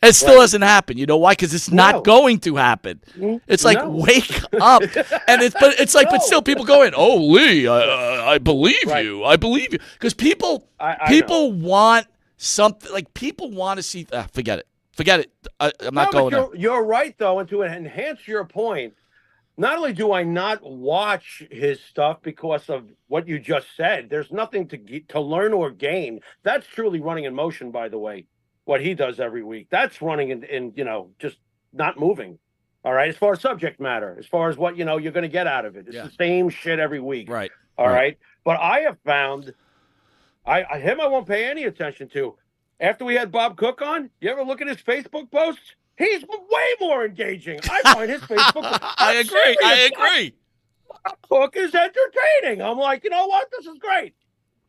It still hasn't happened. You know why? Because it's not going to happen. It's like, wake up. And but still people go in, oh, Lee, I believe you. I believe you. Because people want something, like people want to see, forget it. Forget it. I'm not going there. You're right, though, and to enhance your point, not only do I not watch his stuff because of what you just said, there's nothing to learn or gain. That's truly running in motion, by the way. What he does every week, that's running in just not moving. All right, as far as subject matter, as far as what you're going to get out of it, it's the same shit every week. Right. All right. But I have found, I won't pay any attention to. After we had Bob Cook on, you ever look at his Facebook posts? He's way more engaging. I find his Facebook. I agree. Bob Cook is entertaining. I'm like, you know what? This is great.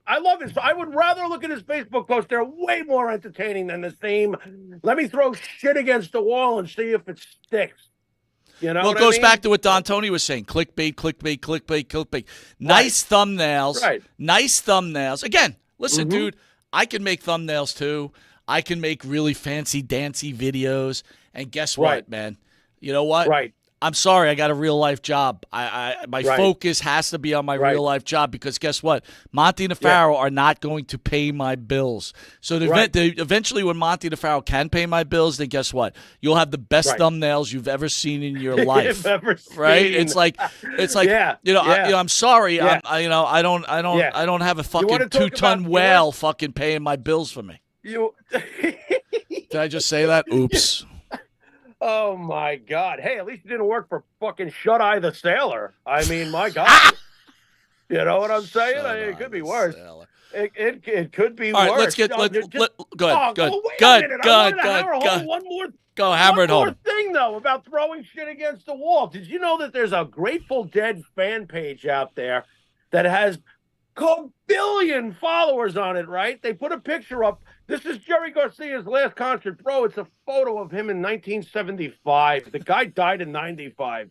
I love it. I would rather look at his Facebook posts. They're way more entertaining than the same. Let me throw shit against the wall and see if it sticks. Well, it goes back to what Don Tony was saying. Clickbait. Nice thumbnails. Right. Nice thumbnails. Again, listen, dude, I can make thumbnails too. I can make really fancy, dancy videos. And guess what, man? You know what? Right. I'm sorry, I got a real life job. My focus has to be on my real life job because guess what? Monte and the Pharaoh are not going to pay my bills. So eventually when Monte and the Pharaoh can pay my bills, then guess what? You'll have the best thumbnails you've ever seen in your life. Right? It's like I'm sorry. Yeah. I don't have a fucking 2-ton whale fucking paying my bills for me. Did I just say that? Oops. Oh, my God. Hey, at least it didn't work for fucking Shut-Eye the Sailor. I mean, my God. You know what I'm saying? It could be worse. It could be worse. All right, let's get... go ahead. Go hammer it home. One more thing, though, about throwing shit against the wall. Did you know that there's a Grateful Dead fan page out there that has a billion followers on it, right? They put a picture up. This is Jerry Garcia's last concert. Bro, it's a photo of him in 1975. The guy died in 95.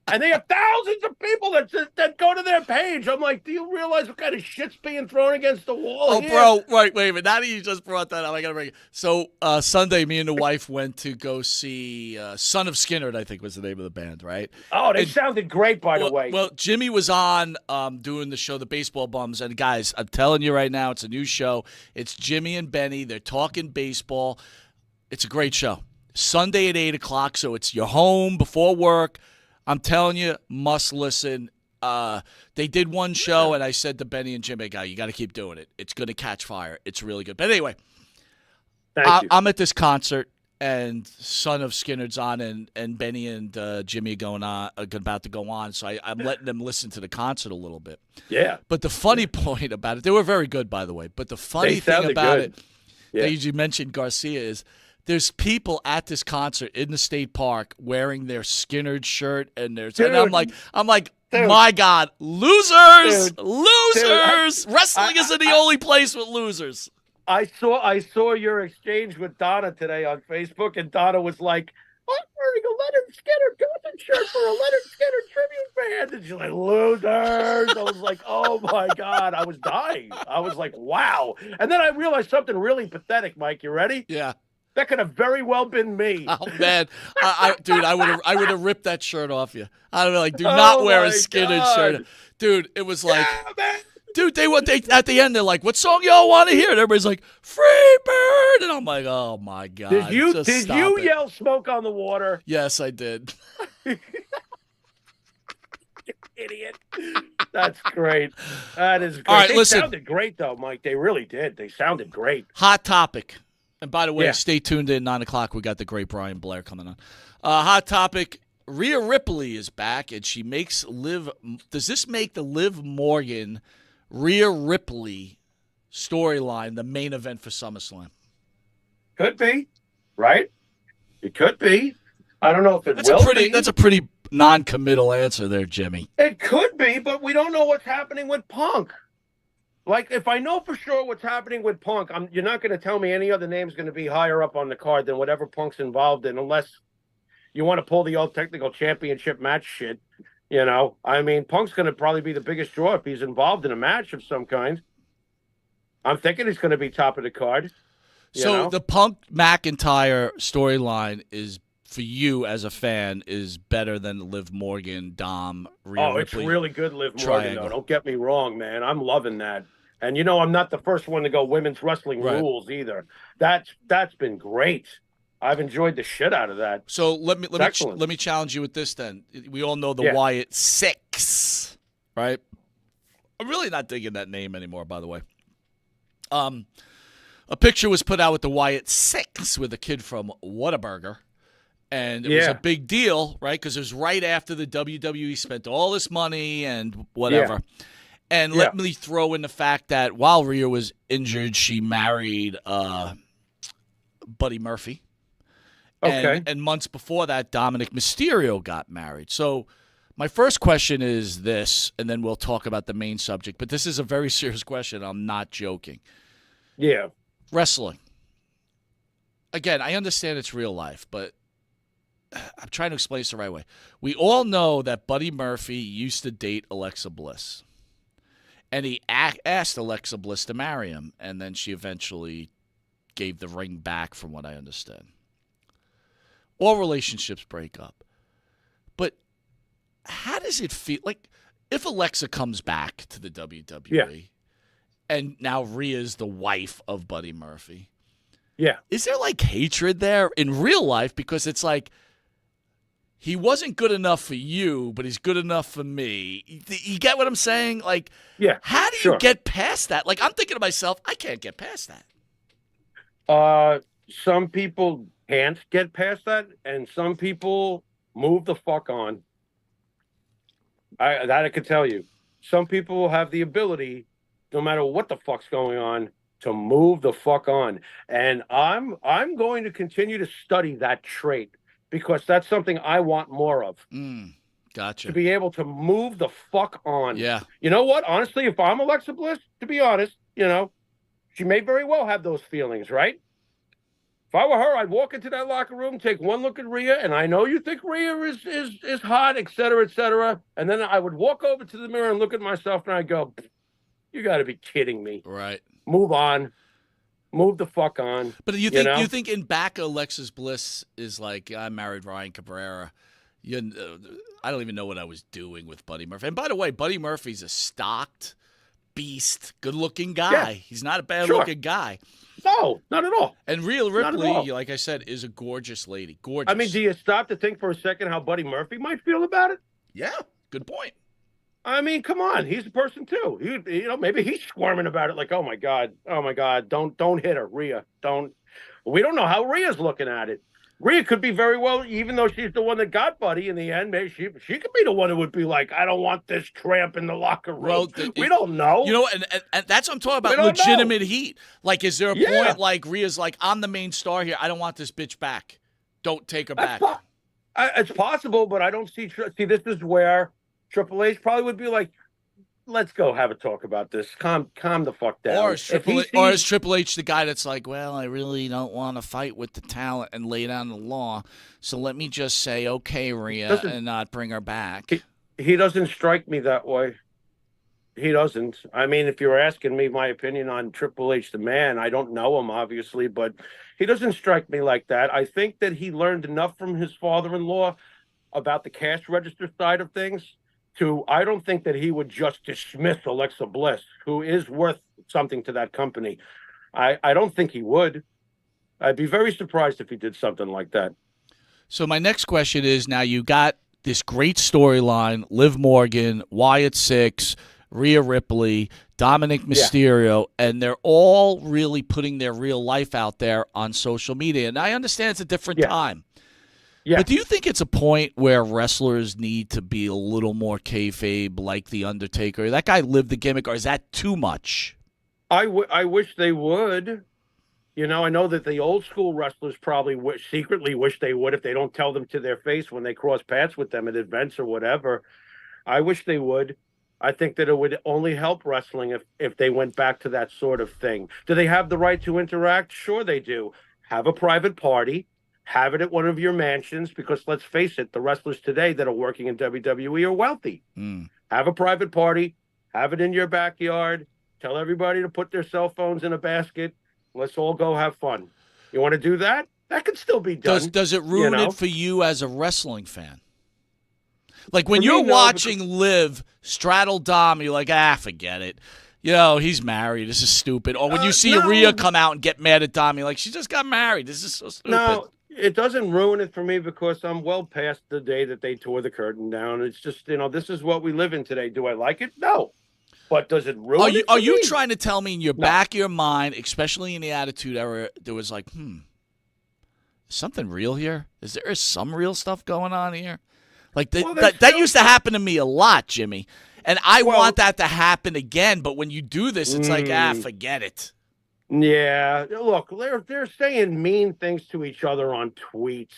And they have thousands of people that go to their page. I'm like, do you realize what kind of shit's being thrown against the wall here? Bro, wait a minute. Now that you just brought that up, I got to bring it. So Sunday, me and the wife went to go see Son of Skynyrd, I think was the name of the band, right? Oh, they sounded great, by the way. Well, Jimmy was on doing the show, The Baseball Bums. And guys, I'm telling you right now, it's a new show. It's Jimmy and Benny. They're talking baseball. It's a great show. Sunday at 8 o'clock, so it's your home before work. I'm telling you, must listen. They did one show, and I said to Benny and Jimmy, you got to keep doing it. It's going to catch fire. It's really good. But anyway, I'm at this concert, and Son of Skynyrd's on, and Benny and Jimmy are about to go on. So I'm letting them listen to the concert a little bit. Yeah. But the funny point about it, they were very good, by the way. But the funny thing about it, that you mentioned Garcia, is there's people at this concert in the state park wearing their Skynyrd shirt, and I'm like, dude, my God, losers. Wrestling isn't the only place with losers. I saw your exchange with Donna today on Facebook, and Donna was like, I'm wearing a Leonard Skinner Golden shirt for a Leonard Skinner tribute band. And she's like, losers. I was like, oh my God. I was dying. I was like, wow. And then I realized something really pathetic, Mike. You ready? Yeah. That could have very well been me. Oh man, dude, I would have ripped that shirt off you. I'd be like, do not wear a Skinner shirt, dude. It was like, Dude, they at the end they're like, "What song y'all want to hear?" And everybody's like, "Free Bird," and I'm like, "Oh my god!" Did you Just stop it. yell "Smoke on the Water"? Yes, I did. Idiot. That's great. That is great. All right, they listen. sounded great though, Mike. They really did. They sounded great. Hot topic. And by the way, Yeah. stay tuned in 9 o'clock. We got the great Brian Blair coming on. Hot topic. Rhea Ripley is back, and she makes Liv. Does this make the Liv Morgan, Rhea Ripley storyline the main event for SummerSlam? Could be, right? It could be. I don't know if it That's will be. That's a pretty non-committal answer there, Jimmy. It could be, but we don't know what's happening with Punk. Like, if I know for sure what's happening with Punk, you're not going to tell me any other name's going to be higher up on the card than whatever Punk's involved in, unless you want to pull the old technical championship match shit. You know, I mean, Punk's going to probably be the biggest draw if he's involved in a match of some kind. I'm thinking he's going to be top of the card. So the Punk McIntyre storyline is, for you as a fan, is better than Liv Morgan, Dom, Rhea Ripley. It's really good, Liv Morgan, triangle. though. Don't get me wrong, man. I'm loving that. And, you know, I'm not the first one to go women's wrestling rules either. That's been great. I've enjoyed the shit out of that. So let me challenge you with this then. We all know the Wyatt Six, right? I'm really not digging that name anymore, by the way. A picture was put out with the Wyatt Six with a kid from Whataburger. And it was a big deal, right? Because it was right after the WWE spent all this money and whatever. Yeah. And let me throw in the fact that while Rhea was injured, she married Buddy Murphy. Okay. And months before that, Dominic Mysterio got married. So my first question is this, and then we'll talk about the main subject. But this is a very serious question. I'm not joking. Yeah. Wrestling. Again, I understand it's real life, but I'm trying to explain this the right way. We all know that Buddy Murphy used to date Alexa Bliss. And he asked Alexa Bliss to marry him, and then she eventually gave the ring back, from what I understand. All relationships break up. But how does it feel? Like, if Alexa comes back to the WWE, and now Rhea's the wife of Buddy Murphy, is there, like, hatred there in real life? Because it's like, he wasn't good enough for you, but he's good enough for me. You get what I'm saying? Like, how do you get past that? Like, I'm thinking to myself, I can't get past that. Some people can't get past that, and some people move the fuck on. I can tell you. Some people have the ability, no matter what the fuck's going on, to move the fuck on. And I'm going to continue to study that trait, because that's something I want more of. Gotcha. To be able to move the fuck on. Yeah. You know what? Honestly, if I'm Alexa Bliss, to be honest, you know, she may very well have those feelings, right? If I were her, I'd walk into that locker room, take one look at Rhea, and I know you think Rhea is hot, et cetera, and then I would walk over to the mirror and look at myself, and I'd go, you got to be kidding me. Right. Move on. Move the fuck on. But you think in back of Alexis Bliss is like, I married Ryan Cabrera. I don't even know what I was doing with Buddy Murphy. And by the way, Buddy Murphy's a stocked, beast, good-looking guy. Yeah. He's not a bad-looking guy. No, not at all. And Rhea Ripley, like I said, is a gorgeous lady. Gorgeous. I mean, do you stop to think for a second how Buddy Murphy might feel about it? Yeah, good point. I mean, come on, he's a person too. You know, maybe he's squirming about it, like, oh my god, don't hit her, Rhea, don't. We don't know how Rhea's looking at it. Rhea could be very well, even though she's the one that got Buddy in the end, maybe she could be the one who would be like, I don't want this tramp in the locker room. Well, we don't know. You know, and that's what I'm talking about, legitimate heat. Like, is there a point like Rhea's like, I'm the main star here, I don't want this bitch back. Don't take her back. It's possible, but I don't see this is where Triple H probably would be like, let's go have a talk about this. Calm the fuck down. Or is Triple H the guy that's like, well, I really don't want to fight with the talent and lay down the law, so let me just say, okay, Rhea, and not bring her back. He doesn't strike me that way. He doesn't. I mean, if you're asking me my opinion on Triple H, the man, I don't know him, obviously, but he doesn't strike me like that. I think that he learned enough from his father-in-law about the cash register side of things I don't think that he would just dismiss Alexa Bliss, who is worth something to that company. I don't think he would. I'd be very surprised if he did something like that. So my next question is, now you got this great storyline, Liv Morgan, Wyatt Six, Rhea Ripley, Dominic Mysterio, and they're all really putting their real life out there on social media. And I understand it's a different time. Yeah. But do you think it's a point where wrestlers need to be a little more kayfabe, like The Undertaker? That guy lived the gimmick, or is that too much? I wish they would. You know, I know that the old school wrestlers probably secretly wish they would, if they don't tell them to their face when they cross paths with them at events or whatever. I wish they would. I think that it would only help wrestling if they went back to that sort of thing. Do they have the right to interact? Sure they do. Have a private party. Have it at one of your mansions, because let's face it, the wrestlers today that are working in WWE are wealthy. Have a private party. Have it in your backyard. Tell everybody to put their cell phones in a basket. Let's all go have fun. You want to do that? That could still be done. Does it ruin it for you as a wrestling fan? Like when you're watching Liv straddle Dom, you're like, forget it. You know, he's married. This is stupid. Or when you see Rhea come out and get mad at Dom, you're like, she just got married. This is so stupid. No, it doesn't ruin it for me, because I'm well past the day that they tore the curtain down. It's just, this is what we live in today. Do I like it? No. But does it ruin it? Are you trying to tell me in your back of your mind, especially in the Attitude Era, there was like, is something real here? Is there some real stuff going on here? Like that used to happen to me a lot, Jimmy. And I want that to happen again. But when you do this, it's like, forget it. Yeah. Look, they're saying mean things to each other on tweets.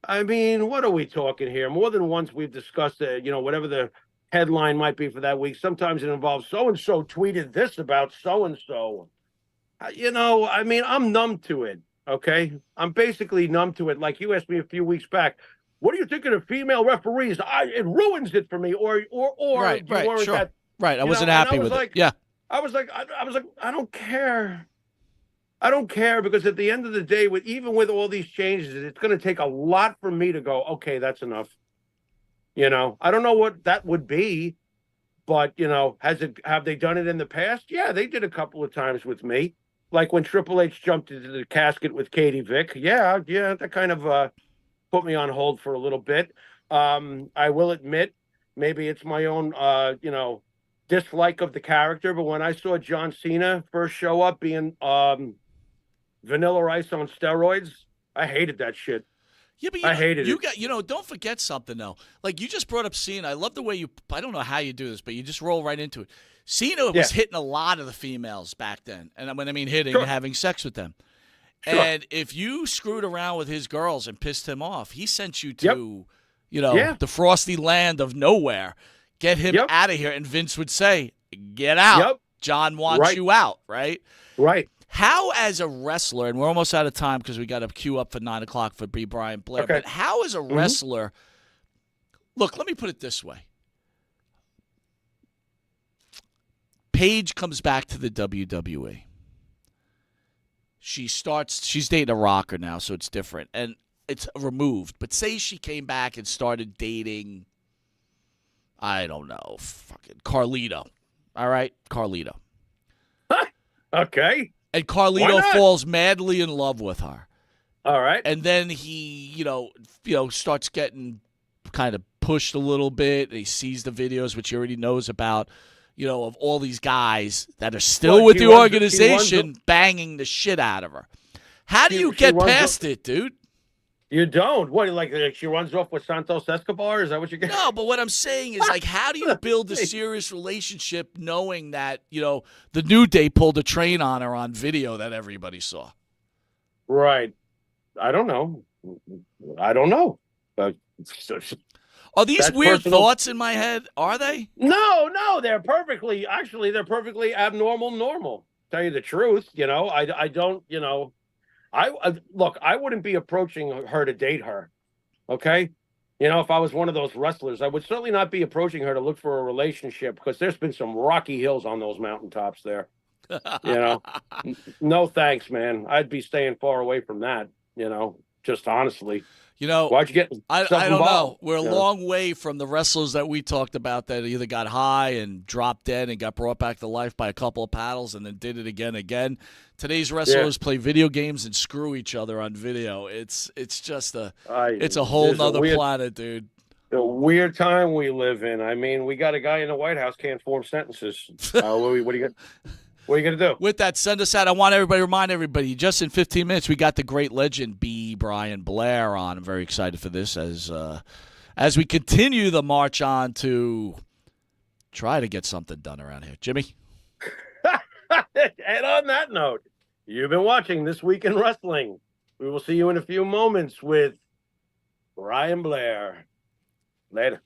I mean, what are we talking here? More than once we've discussed it, whatever the headline might be for that week. Sometimes it involves so-and-so tweeted this about so-and-so. I mean, I'm numb to it, okay? I'm basically numb to it. Like you asked me a few weeks back, what do you think of the female referees? It ruins it for me. Or right, sure. I wasn't happy with it. Yeah. I was like, I don't care. I don't care, because at the end of the day, even with all these changes, it's going to take a lot for me to go, okay, that's enough. I don't know what that would be, but, have they done it in the past? Yeah, they did a couple of times with me. Like when Triple H jumped into the casket with Katie Vick. Yeah, that kind of put me on hold for a little bit. I will admit, maybe it's my own, dislike of the character, but when I saw John Cena first show up being Vanilla Ice on steroids, I hated that shit. Yeah, but I hated it. Don't forget something, though. Like, you just brought up Cena. I love the way I don't know how you do this, but you just roll right into it. Cena was hitting a lot of the females back then. And when I mean hitting, having sex with them. Sure. And if you screwed around with his girls and pissed him off, he sent you to, the frosty land of nowhere. Get him out of here. And Vince would say, get out. Yep. John wants you out, right? Right. How, as a wrestler, and we're almost out of time because we got to queue up for 9 o'clock for B. Brian Blair, but how, as a wrestler, look, let me put it this way. Paige comes back to the WWE. She's dating a rocker now, so it's different, and it's removed. But say she came back and started dating, I don't know, fucking Carlito. All right? Carlito. Okay. And Carlito falls madly in love with her. All right. And then he, starts getting kind of pushed a little bit. He sees the videos, which he already knows about, of all these guys that are still with the organization banging the shit out of her. How do you get past it, dude? You don't. What, like she runs off with Santos Escobar? Is that what you're getting? No, but what I'm saying is, like, how do you build a serious relationship knowing that, the New Day pulled a train on her on video that everybody saw? Right. I don't know. Are these weird thoughts in my head? Are they? No, they're perfectly abnormal normal. Tell you the truth, I don't, look, I wouldn't be approaching her to date her. Okay? If I was one of those wrestlers, I would certainly not be approaching her to look for a relationship, because there's been some rocky hills on those mountaintops there. No thanks, man. I'd be staying far away from that, just honestly. You know, Why'd you get I yourself don't know. involved? We're a Yeah. long way from the wrestlers that we talked about that either got high and dropped dead and got brought back to life by a couple of paddles and then did it again. Today's wrestlers play video games and screw each other on video. It's just it's a whole nother planet, dude. The weird time we live in. I mean, we got a guy in the White House can't form sentences. What are you gonna do? With that, send us out. I want everybody to remind everybody, just in 15 minutes, we got the great legend B. Brian Blair on. I'm very excited for this as we continue the march on to try to get something done around here. Jimmy? And on that note, you've been watching This Week in Wrestling. We will see you in a few moments with Brian Blair. Later.